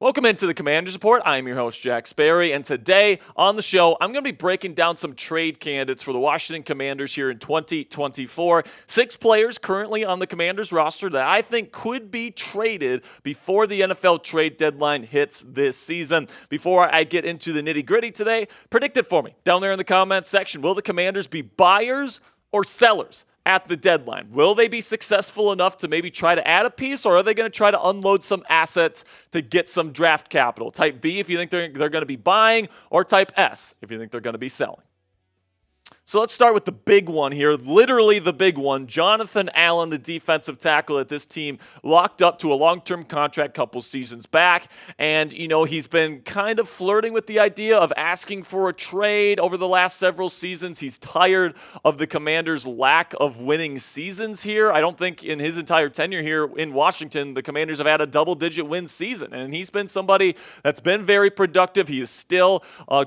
Welcome into the Commanders Report. I'm your host, Jack Sperry, and today on the show, I'm going to be breaking down some trade candidates for the Washington Commanders here in 2024. 6 players currently on the Commanders roster that I think could be traded before the NFL trade deadline hits this season. Before I get into the nitty-gritty today, predict it for me down there in the comments section. Will the Commanders be buyers or sellers at the deadline? Will they be successful enough to maybe try to add a piece, or are they going to try to unload some assets to get some draft capital? Type B if you think they're going to be buying, or type S if you think they're going to be selling. So let's start with the big one here, literally the big one. Jonathan Allen, the defensive tackle that this team locked up to a long-term contract a couple seasons back. And, he's been kind of flirting with the idea of asking for a trade over the last several seasons. He's tired of the Commanders' lack of winning seasons here. I don't think in his entire tenure here in Washington, the Commanders have had a double-digit win season. And he's been somebody that's been very productive. He is still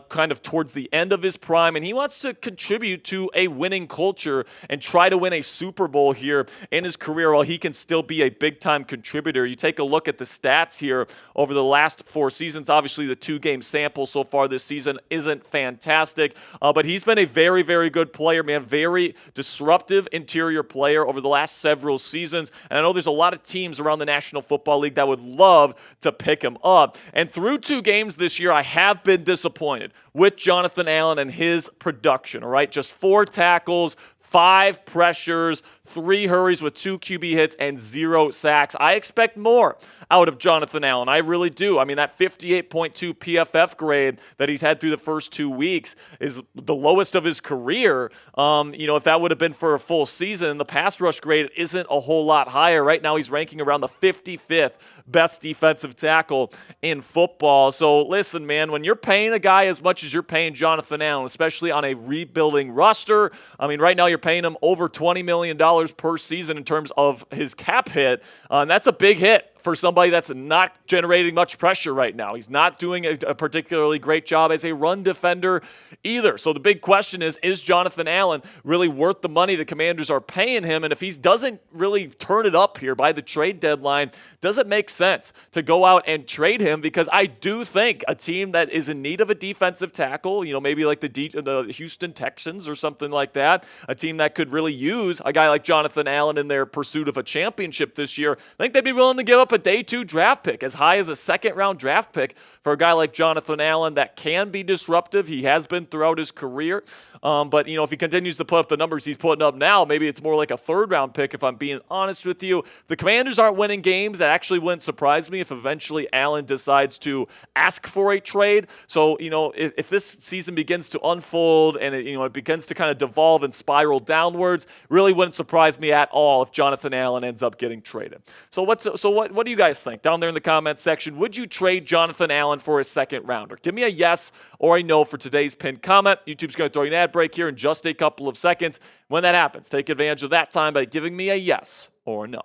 kind of towards the end of his prime, and he wants to contribute to a winning culture and try to win a Super Bowl here in his career while he can still be a big-time contributor. You take a look at the stats here over the last 4 seasons. Obviously, the 2-game sample so far this season isn't fantastic, but he's been a very, very good player, man. Very disruptive interior player over the last several seasons, and I know there's a lot of teams around the National Football League that would love to pick him up. And through 2 games this year, I have been disappointed with Jonathan Allen and his production, all right? Just 4 tackles, 5 pressures, 3 hurries with 2 QB hits, and 0 sacks. I expect more out of Jonathan Allen. I really do. I mean, that 58.2 PFF grade that he's had through the first 2 weeks is the lowest of his career. If that would have been for a full season, the pass rush grade isn't a whole lot higher. Right now, he's ranking around the 55th best defensive tackle in football. So listen, man, when you're paying a guy as much as you're paying Jonathan Allen, especially on a rebuilding roster, I mean, right now you're paying him over $20 million per season in terms of his cap hit, and that's a big hit for somebody that's not generating much pressure right now. He's not doing a particularly great job as a run defender either. So the big question is Jonathan Allen really worth the money the Commanders are paying him? And if he doesn't really turn it up here by the trade deadline, does it make sense to go out and trade him? Because I do think a team that is in need of a defensive tackle, maybe like the Houston Texans or something like that, a team that could really use a guy like Jonathan Allen in their pursuit of a championship this year, I think they'd be willing to give up a day 2 draft pick, as high as a 2nd-round draft pick for a guy like Jonathan Allen that can be disruptive. He has been throughout his career. But if he continues to put up the numbers he's putting up now, maybe it's more like a 3rd-round pick, if I'm being honest with you. If the Commanders aren't winning games, that actually wouldn't surprise me if eventually Allen decides to ask for a trade. So, if this season begins to unfold and it begins to kind of devolve and spiral downwards, really wouldn't surprise me at all if Jonathan Allen ends up getting traded. So what do you guys think? Down there in the comments section, would you trade Jonathan Allen for a 2nd-rounder? Give me a yes or a no for today's pinned comment. YouTube's going to throw you an ad break here in just a couple of seconds. When that happens, take advantage of that time by giving me a yes or a no.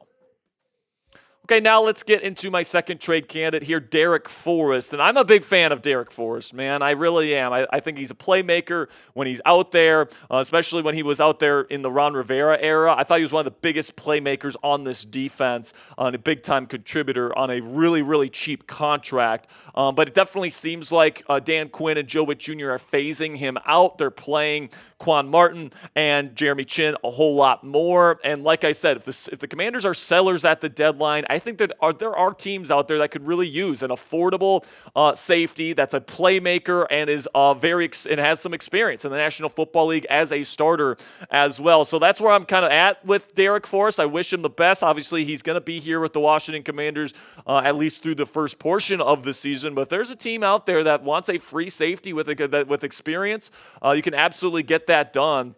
Okay, now let's get into my second trade candidate here, Darrick Forrest. And I'm a big fan of Darrick Forrest, man. I really am. I think he's a playmaker when he's out there, especially when he was out there in the Ron Rivera era. I thought he was one of the biggest playmakers on this defense, a big-time contributor on a really, really cheap contract. But it definitely seems like Dan Quinn and Joe Witt Jr. are phasing him out. They're playing Quan Martin and Jeremy Chin a whole lot more. And like I said, if the Commanders are sellers at the deadline, I think that there are teams out there that could really use an affordable safety that's a playmaker and is and has some experience in the National Football League as a starter as well. So that's where I'm kind of at with Darrick Forrest. I wish him the best. Obviously, he's going to be here with the Washington Commanders at least through the first portion of the season. But if there's a team out there that wants a free safety with experience, you can absolutely get that done.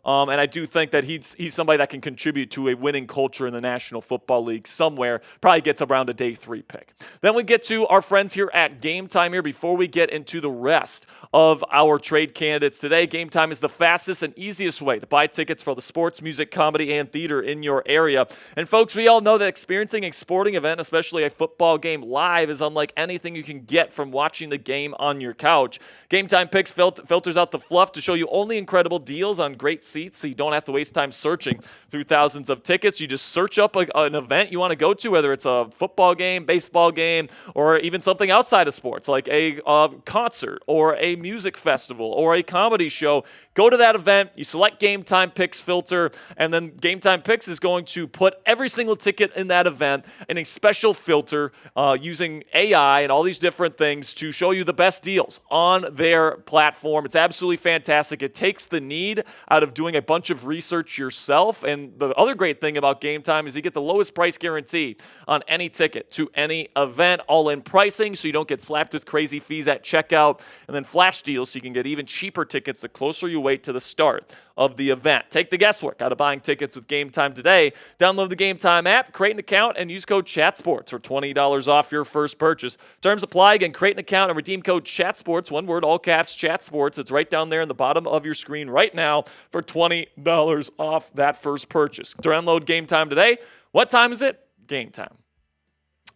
And I do think that he's somebody that can contribute to a winning culture in the National Football League somewhere. Probably gets around a day 3 pick. Then we get to our friends here at Game Time here before we get into the rest of our trade candidates today. Game Time is the fastest and easiest way to buy tickets for the sports, music, comedy, and theater in your area. And folks, we all know that experiencing a sporting event, especially a football game live, is unlike anything you can get from watching the game on your couch. Game Time Picks filters out the fluff to show you only incredible deals on great seats, so you don't have to waste time searching through thousands of tickets. You just search up an event you want to go to, whether it's a football game, baseball game, or even something outside of sports, like a concert or a music festival or a comedy show. Go to that event, you select Game Time Picks filter, and then Game Time Picks is going to put every single ticket in that event in a special filter using AI and all these different things to show you the best deals on their platform. It's absolutely fantastic. It takes the need out of doing a bunch of research yourself. And the other great thing about Game Time is you get the lowest price guarantee on any ticket to any event, all-in pricing, so you don't get slapped with crazy fees at checkout, and then flash deals so you can get even cheaper tickets the closer you wait to the start of the event. Take the guesswork out of buying tickets with Game Time today. Download the Game Time app, create an account, and use code CHATSPORTS for $20 off your first purchase. Terms apply. Again, create an account and redeem code CHATSPORTS, one word, all caps, CHATSPORTS. It's right down there in the bottom of your screen right now for $20 off that first purchase. Download Game Time today. What time is it? Game time.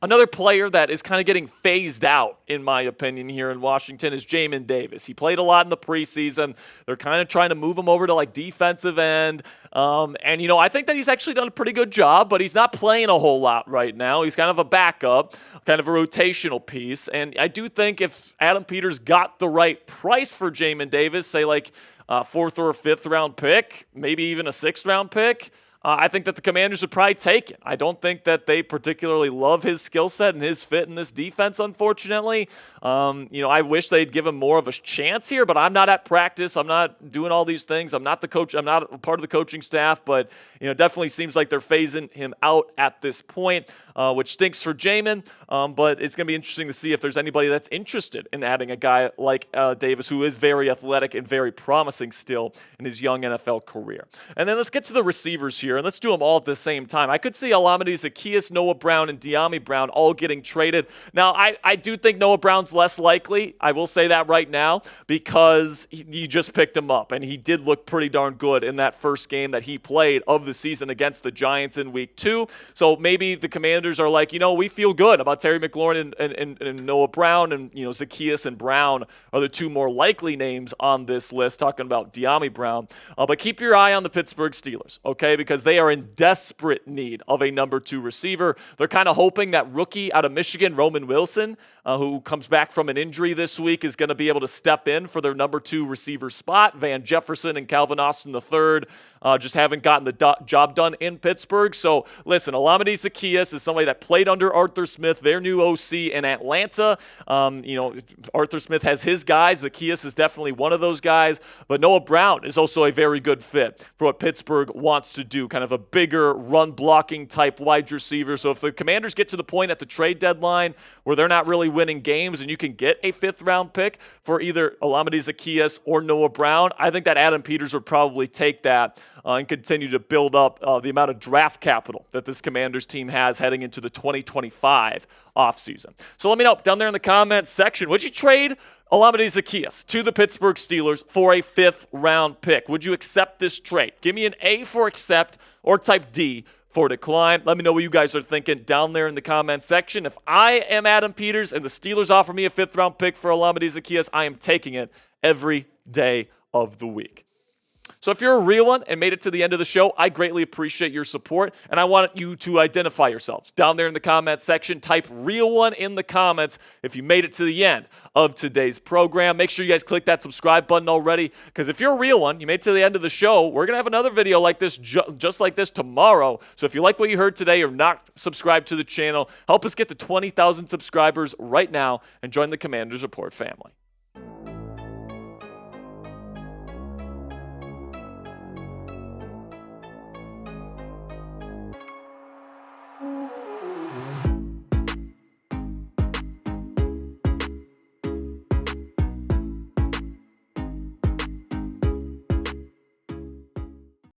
Another player that is kind of getting phased out, in my opinion, here in Washington is Jamin Davis. He played a lot in the preseason. They're kind of trying to move him over to like defensive end. And, you know, I think that he's actually done a pretty good job, but he's not playing a whole lot right now. He's kind of a backup, kind of a rotational piece. And I do think if Adam Peters got the right price for Jamin Davis, say like a 4th or a 5th round pick, maybe even a 6th round pick, I think that the Commanders would probably take it. I don't think that they particularly love his skill set and his fit in this defense, unfortunately. You know, I wish they'd give him more of a chance here, but I'm not at practice. I'm not doing all these things. I'm not the coach. I'm not a part of the coaching staff, but, you know, it definitely seems like they're phasing him out at this point, which stinks for Jamin. But it's going to be interesting to see if there's anybody that's interested in adding a guy like Davis, who is very athletic and very promising still in his young NFL career. And then let's get to the receivers here. And let's do them all at the same time. I could see Olamide, Zaccheaus, Noah Brown, and Dyami Brown all getting traded. Now, I do think Noah Brown's less likely. I will say that right now because you just picked him up, and he did look pretty darn good in that first game that he played of the season against the Giants in Week 2. So maybe the Commanders are like, you know, we feel good about Terry McLaurin and Noah Brown, and, you know, Zaccheaus and Brown are the two more likely names on this list, talking about Dyami Brown. But keep your eye on the Pittsburgh Steelers, okay, because they are in desperate need of a number 2 receiver. They're kind of hoping that rookie out of Michigan, Roman Wilson, who comes back from an injury this week, is going to be able to step in for their number 2 receiver spot. Van Jefferson and Calvin Austin III just haven't gotten the job done in Pittsburgh. So listen, Olamide Zaccheaus is somebody that played under Arthur Smith, their new OC in Atlanta. You know, Arthur Smith has his guys. Zaccheaus is definitely one of those guys. But Noah Brown is also a very good fit for what Pittsburgh wants to do, kind of a bigger run-blocking type wide receiver. So if the Commanders get to the point at the trade deadline where they're not really winning games and you can get a 5th-round pick for either Olamide Zaccheaus or Noah Brown, I think that Adam Peters would probably take that and continue to build up the amount of draft capital that this Commanders team has heading into the 2025 offseason. So let me know down there in the comments section, would you trade Olamide Zaccheaus to the Pittsburgh Steelers for a 5th-round pick? Would you accept this trade? Give me an A for accept or type D for decline. Let me know what you guys are thinking down there in the comments section. If I am Adam Peters and the Steelers offer me a 5th-round pick for Olamide Zaccheaus, I am taking it every day of the week. So if you're a real one and made it to the end of the show, I greatly appreciate your support, and I want you to identify yourselves down there in the comments section. Type real one in the comments if you made it to the end of today's program. Make sure you guys click that subscribe button already, because if you're a real one, you made it to the end of the show, we're going to have another video like this, just like this tomorrow. So if you like what you heard today or not subscribed to the channel, help us get to 20,000 subscribers right now and join the Commanders Report family.